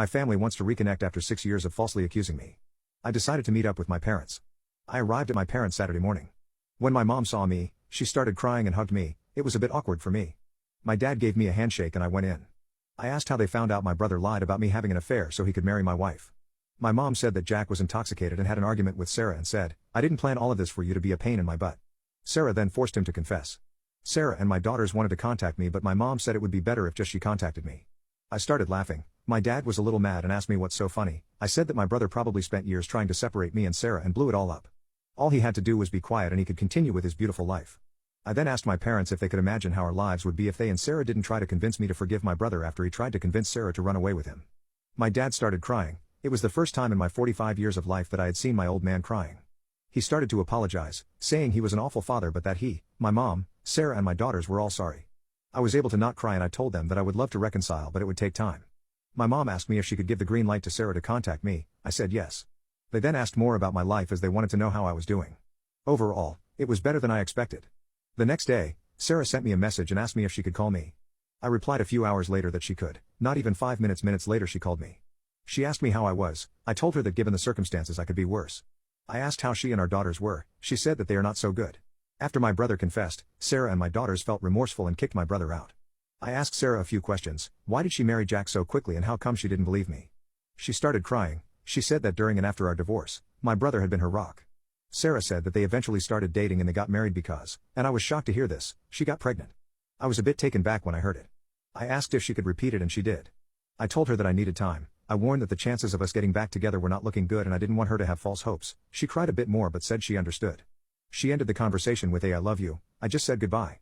My family wants to reconnect after 6 years of falsely accusing me. I decided to meet up with my parents. I arrived at my parents' Saturday morning. When my mom saw me, she started crying and hugged me. It was a bit awkward for me. My dad gave me a handshake and I went in. I asked how they found out my brother lied about me having an affair so he could marry my wife. My mom said that Jack was intoxicated and had an argument with Sarah and said, "I didn't plan all of this for you to be a pain in my butt." Sarah then forced him to confess. Sarah and my daughters wanted to contact me, but my mom said it would be better if just she contacted me. I started laughing. My dad was a little mad and asked me what's so funny. I said that my brother probably spent years trying to separate me and Sarah and blew it all up. All he had to do was be quiet and he could continue with his beautiful life. I then asked my parents if they could imagine how our lives would be if they and Sarah didn't try to convince me to forgive my brother after he tried to convince Sarah to run away with him. My dad started crying. It was the first time in my 45 years of life that I had seen my old man crying. He started to apologize, saying he was an awful father but that he, my mom, Sarah and my daughters were all sorry. I was able to not cry and I told them that I would love to reconcile but it would take time. My mom asked me if she could give the green light to Sarah to contact me. I said yes. They then asked more about my life as they wanted to know how I was doing. Overall, it was better than I expected. The next day, Sarah sent me a message and asked me if she could call me. I replied a few hours later that she could. Not even 5 minutes later she called me. She asked me how I was. I told her that given the circumstances I could be worse. I asked how she and our daughters were. She said that they are not so good. After my brother confessed, Sarah and my daughters felt remorseful and kicked my brother out. I asked Sarah a few questions. Why did she marry Jack so quickly and how come she didn't believe me? She started crying. She said that during and after our divorce, my brother had been her rock. Sarah said that they eventually started dating and they got married because, and I was shocked to hear this, she got pregnant. I was a bit taken back when I heard it. I asked if she could repeat it and she did. I told her that I needed time. I warned that the chances of us getting back together were not looking good and I didn't want her to have false hopes. She cried a bit more but said she understood. She ended the conversation with "Hey, I love you." I just said goodbye.